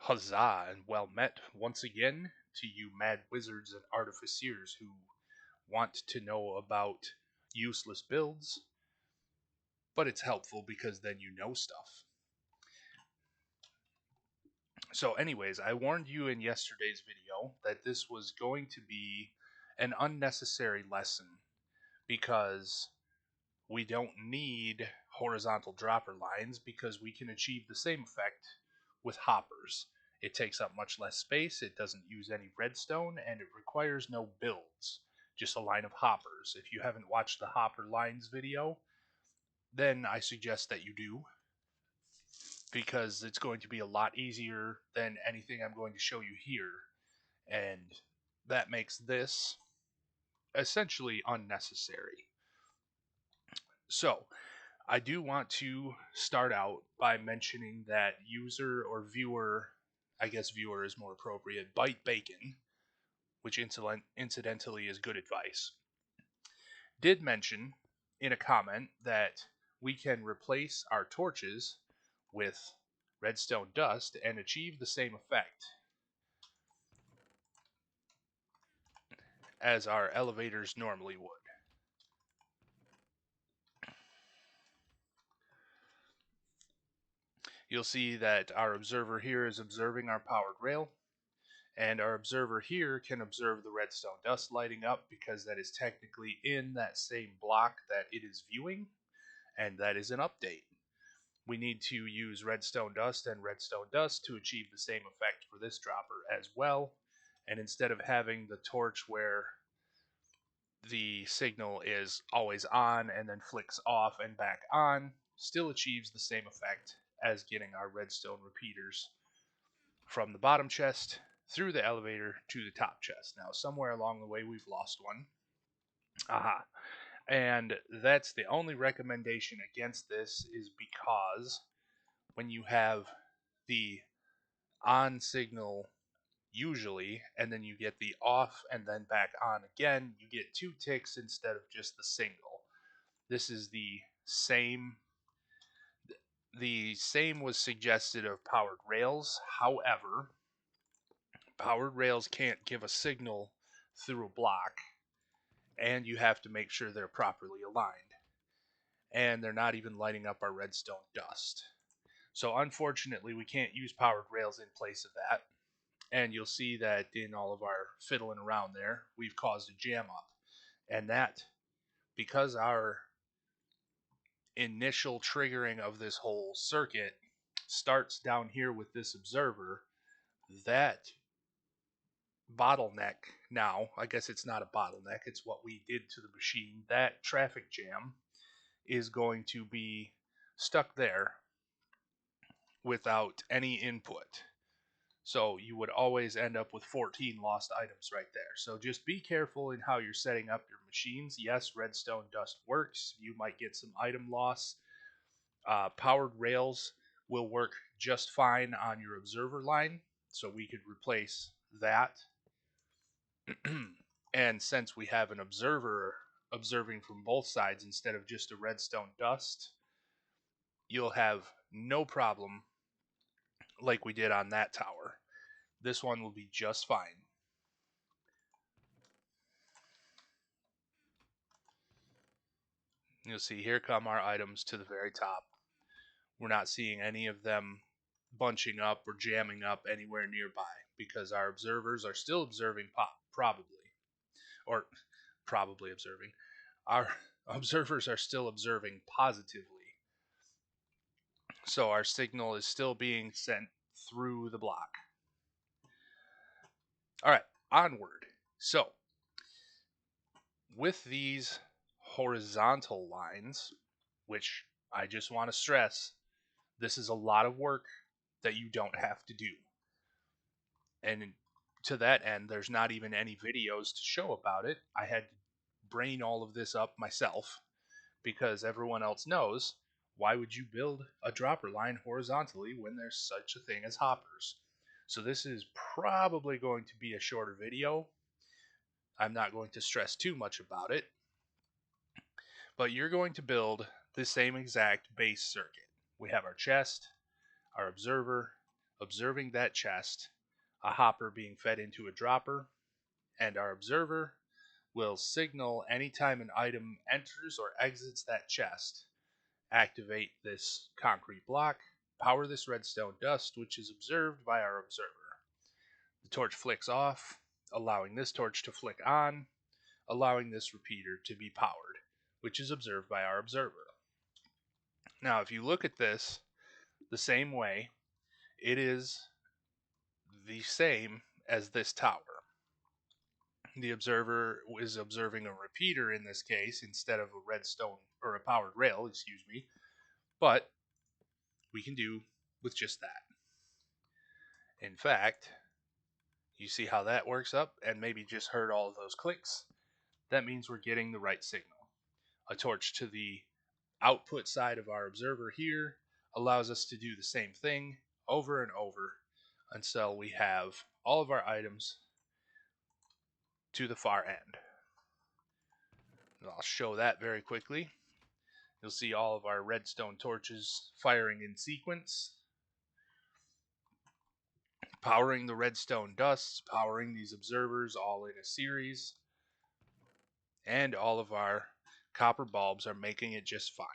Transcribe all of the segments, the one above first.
Huzzah and well met once again to you mad wizards and artificers who want to know about useless builds, but it's helpful because then you know stuff. So anyways, I warned you in yesterday's video that this was going to be an unnecessary lesson because we don't need horizontal dropper lines because we can achieve the same effect with hoppers. It takes up much less space, it doesn't use any redstone, and it requires no builds, just a line of hoppers. If you haven't watched the hopper lines video, then I suggest that you do, because it's going to be a lot easier than anything I'm going to show you here, and that makes this essentially unnecessary. So, I do want to start out by mentioning that user or viewer, I guess viewer is more appropriate, Bite Bacon, which incidentally is good advice, did mention in a comment that we can replace our torches with redstone dust and achieve the same effect as our elevators normally would. You'll see that our observer here is observing our powered rail, and our observer here can observe the redstone dust lighting up because that is technically in that same block that it is viewing, and that is an update. We need to use redstone dust and redstone dust to achieve the same effect for this dropper as well, and instead of having the torch where the signal is always on and then flicks off and back on, still achieves the same effect as getting our redstone repeaters from the bottom chest through the elevator to the top chest. Now, somewhere along the way, we've lost one. Aha. And that's the only recommendation against this, is because when you have the on signal usually, and then you get the off and then back on again, you get 2 ticks instead of just the single. This is the same was suggested of powered rails. However, powered rails can't give a signal through a block, and you have to make sure they're properly aligned. And they're not even lighting up our redstone dust. So unfortunately, we can't use powered rails in place of that. And you'll see that in all of our fiddling around there, we've caused a jam up. And that, because our initial triggering of this whole circuit starts down here with this observer, that bottleneck, now, I guess it's not a bottleneck, it's what we did to the machine, that traffic jam is going to be stuck there without any input. So you would always end up with 14 lost items right there. So just be careful in how you're setting up your machines. Yes, redstone dust works. You might get some item loss. Powered rails will work just fine on your observer line, so we could replace that. And since we have an observer observing from both sides instead of just a redstone dust, you'll have no problem like we did on that tower. This one will be just fine. You'll see here come our items to the very top. We're not seeing any of them bunching up or jamming up anywhere nearby because our observers are still observing probably observing. Our observers are still observing positively. So our signal is still being sent through the block. All right, onward. So, with these horizontal lines, which I just want to stress, this is a lot of work that you don't have to do. And to that end, there's not even any videos to show about it. I had to brain all of this up myself because everyone else knows, why would you build a dropper line horizontally when there's such a thing as hoppers? So this is probably going to be a shorter video. I'm not going to stress too much about it, but you're going to build the same exact base circuit. We have our chest, our observer, observing that chest, a hopper being fed into a dropper, and our observer will signal anytime an item enters or exits that chest, activate this concrete block, power this redstone dust, which is observed by our observer. The torch flicks off, allowing this torch to flick on, allowing this repeater to be powered, which is observed by our observer. Now, if you look at this the same way, it is the same as this tower. The observer is observing a repeater in this case instead of a redstone or a powered rail, excuse me, but we can do with just that. In fact, you see how that works up and maybe just heard all of those clicks? That means we're getting the right signal. A torch to the output side of our observer here allows us to do the same thing over and over until we have all of our items to the far end. And I'll show that very quickly. You'll see all of our redstone torches firing in sequence, powering the redstone dusts, powering these observers all in a series, and all of our copper bulbs are making it just fine.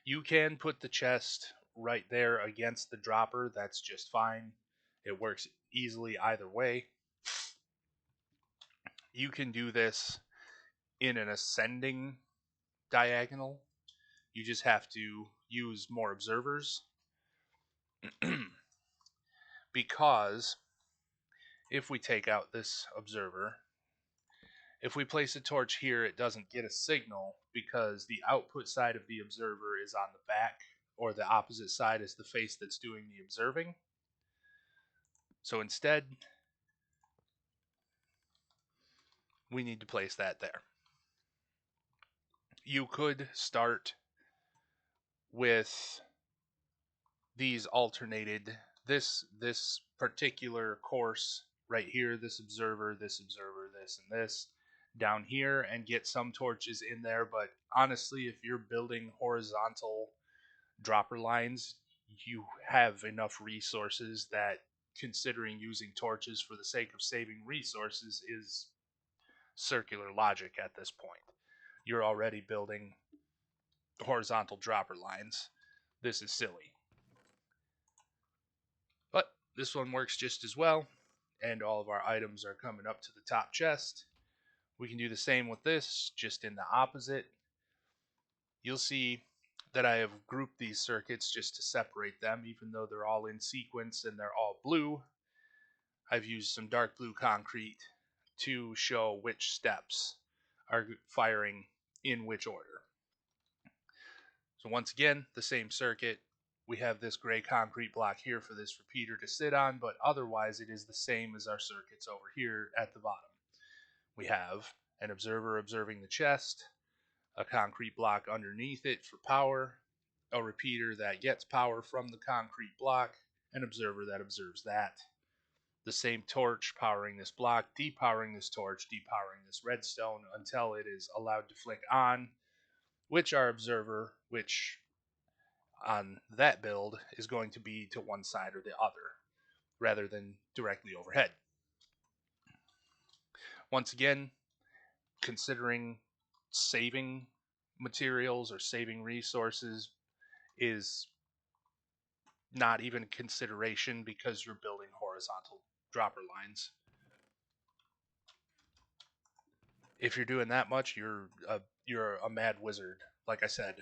You can put the chest right there against the dropper, that's just fine. It works easily either way. You can do this in an ascending diagonal. You just have to use more observers. Because if we take out this observer, if we place a torch here, it doesn't get a signal because the output side of the observer is on the back, or the opposite side is the face that's doing the observing. So instead, we need to place that there. You could start with these alternated, this particular course right here, this observer, this, and this down here, and get some torches in there. But honestly, if you're building horizontal dropper lines, you have enough resources that considering using torches for the sake of saving resources is circular logic at this point. You're already building horizontal dropper lines. This is silly. But this one works just as well, and all of our items are coming up to the top chest. We can do the same with this, just in the opposite. You'll see that I have grouped these circuits just to separate them, even though they're all in sequence and they're all blue. I've used some dark blue concrete to show which steps are firing in which order. So once again, the same circuit. We have this gray concrete block here for this repeater to sit on, but otherwise it is the same as our circuits over here at the bottom. We have an observer observing the chest, a concrete block underneath it for power, a repeater that gets power from the concrete block, an observer that observes that. The same torch powering this block, depowering this torch, depowering this redstone until it is allowed to flick on, which our observer, which on that build is going to be to one side or the other, rather than directly overhead. Once again, considering saving materials or saving resources is not even a consideration because you're building horizontal dropper lines. If you're doing that much, you're a mad wizard, like I said.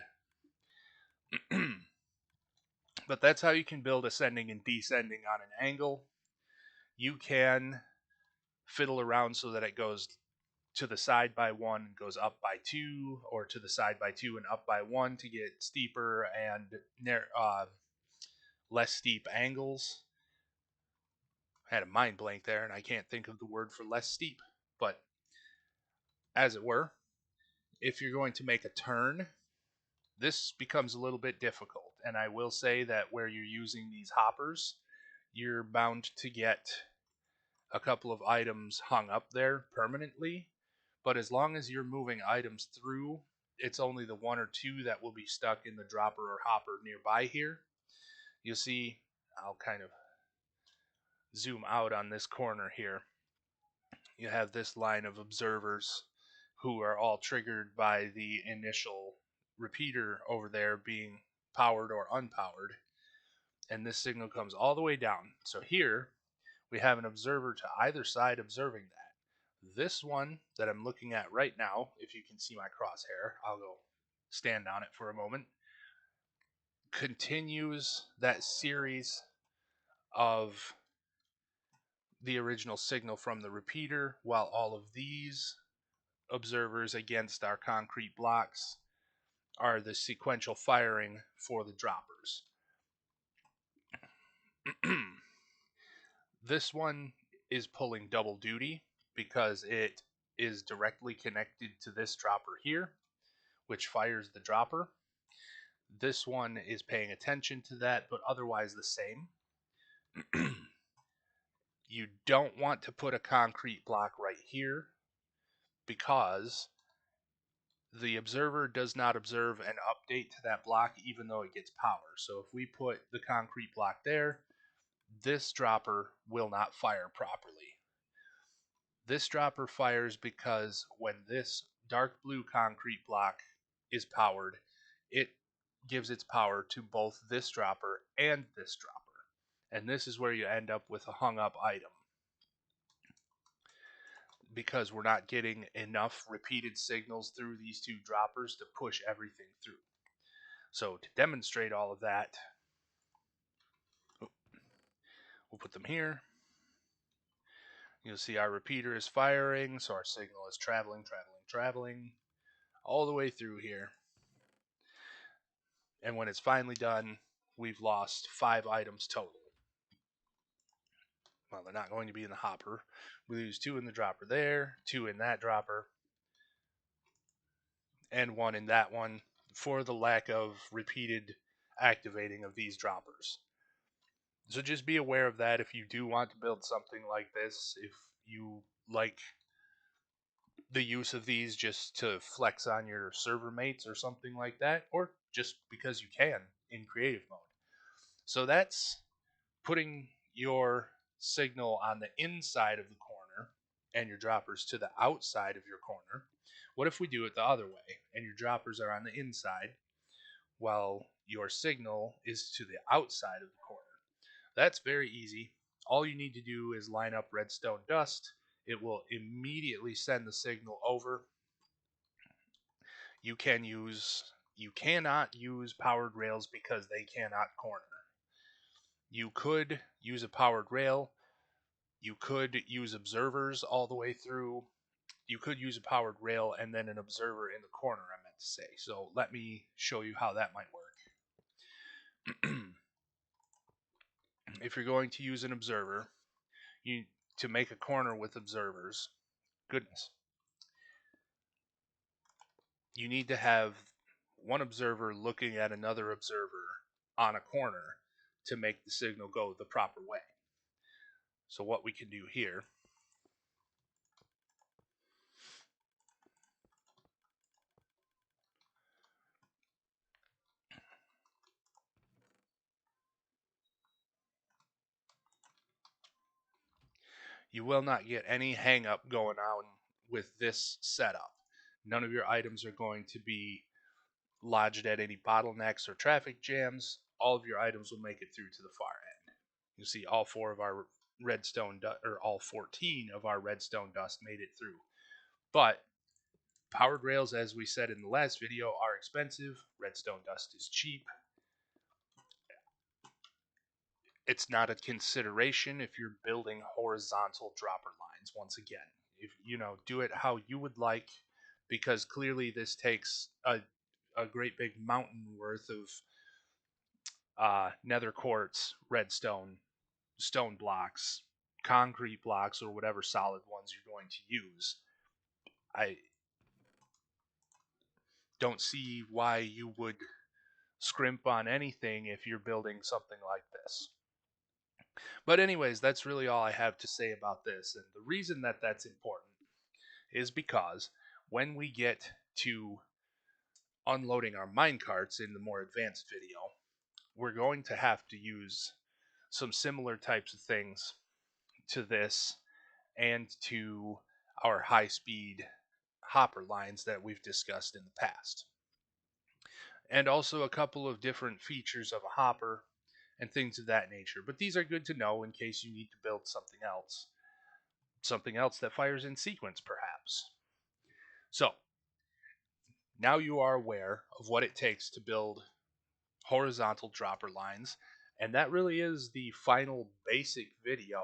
But that's how you can build ascending and descending on an angle. You can fiddle around so that it goes to the side by 1 and goes up by 2, or to the side by 2 and up by 1 to get steeper and less steep angles. I had a mind blank there and I can't think of the word for less steep, but as it were, if you're going to make a turn, this becomes a little bit difficult. And I will say that where you're using these hoppers, you're bound to get a couple of items hung up there permanently. But as long as you're moving items through, it's only the 1 or 2 that will be stuck in the dropper or hopper nearby here. You'll see, I'll kind of zoom out on this corner here, you have this line of observers who are all triggered by the initial repeater over there being powered or unpowered. And this signal comes all the way down. So here we have an observer to either side observing that. This one that I'm looking at right now, if you can see my crosshair, I'll go stand on it for a moment, continues that series of the original signal from the repeater, while all of these observers against our concrete blocks are the sequential firing for the droppers. This one is pulling double duty because it is directly connected to this dropper here, which fires the dropper. This one is paying attention to that, but otherwise the same. You don't want to put a concrete block right here because the observer does not observe an update to that block even though it gets power. So if we put the concrete block there, this dropper will not fire properly. This dropper fires because when this dark blue concrete block is powered, it gives its power to both this dropper and this dropper. And this is where you end up with a hung up item, because we're not getting enough repeated signals through these two droppers to push everything through. So to demonstrate all of that, we'll put them here. You'll see our repeater is firing, so our signal is traveling all the way through here. And when it's finally done, we've lost 5 items total. Well, they're not going to be in the hopper. We lose 2 in the dropper there, 2 in that dropper, and 1 in that one for the lack of repeated activating of these droppers. So just be aware of that if you do want to build something like this. If you like the use of these just to flex on your server mates or something like that, or just because you can in creative mode. So that's putting your signal on the inside of the corner and your droppers to the outside of your corner. What if we do it the other way and your droppers are on the inside while your signal is to the outside of the corner? That's very easy. All you need to do is line up redstone dust. It will immediately send the signal over. You cannot use powered rails because they cannot corner. You could use a powered rail. You could use observers all the way through. You could use a powered rail and then an observer in the corner, I meant to say. So let me show you how that might work. If you're going to use an observer, to make a corner with observers, goodness, you need to have one observer looking at another observer on a corner to make the signal go the proper way. So what we can do here, you will not get any hang up going on with this setup. None of your items are going to be lodged at any bottlenecks or traffic jams. All of your items will make it through to the far end. You see all 4 of our redstone or all 14 of our redstone dust made it through. But powered rails, as we said in the last video, are expensive. Redstone dust is cheap. It's not a consideration if you're building horizontal dropper lines. Once again, if do it how you would like, because clearly this takes a great big mountain worth of nether quartz, redstone, stone blocks, concrete blocks, or whatever solid ones you're going to use. I don't see why you would scrimp on anything if you're building something like this. But anyways, that's really all I have to say about this. And the reason that that's important is because when we get to unloading our minecarts in the more advanced video, we're going to have to use some similar types of things to this and to our high-speed hopper lines that we've discussed in the past. And also a couple of different features of a hopper and things of that nature. But these are good to know in case you need to build something else. Something else that fires in sequence, perhaps. So, now you are aware of what it takes to build horizontal dropper lines, and that really is the final basic video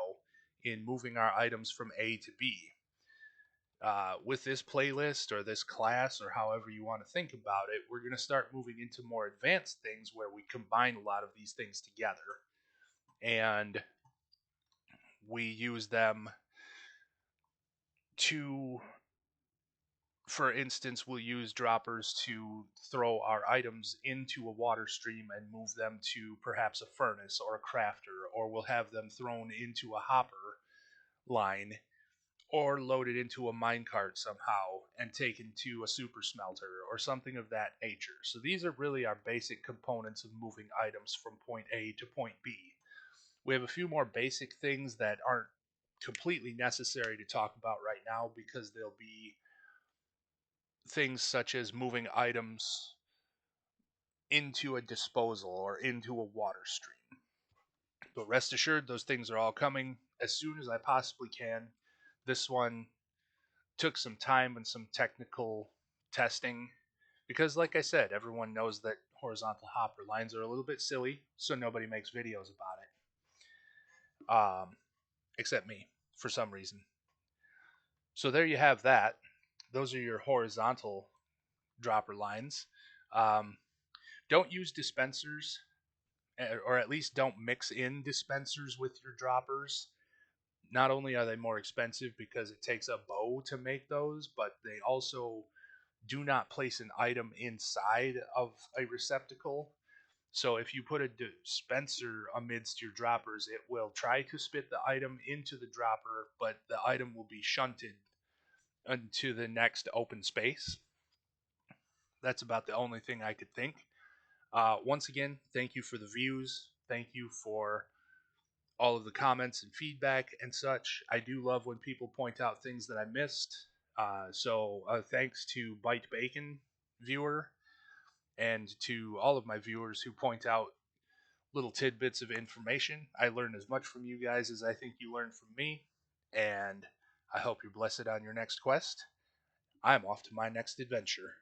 in moving our items from A to B. With this playlist or this class or however you want to think about it, we're going to start moving into more advanced things where we combine a lot of these things together and we use them to, for instance, we'll use droppers to throw our items into a water stream and move them to perhaps a furnace or a crafter, or we'll have them thrown into a hopper line or loaded into a minecart somehow and taken to a super smelter or something of that nature. So these are really our basic components of moving items from point A to point B. We have a few more basic things that aren't completely necessary to talk about right now because they'll be things such as moving items into a disposal or into a water stream. But rest assured, those things are all coming as soon as I possibly can. This one took some time and some technical testing because, like I said, everyone knows that horizontal hopper lines are a little bit silly, so nobody makes videos about it, except me for some reason. So there you have that. Those are your horizontal dropper lines. Um, don't use dispensers, or at least don't mix in dispensers with your droppers. Not only are they more expensive because it takes a bow to make those, but they also do not place an item inside of a receptacle. So if you put a dispenser amidst your droppers, it will try to spit the item into the dropper, but the item will be shunted into the next open space. That's about the only thing I could think. Once again, thank you for the views. Thank you for all of the comments and feedback and such. I do love when people point out things that I missed. So thanks to Bite Bacon viewer and to all of my viewers who point out little tidbits of information. I learn as much from you guys as I think you learn from me, and I hope you're blessed on your next quest. I'm off to my next adventure.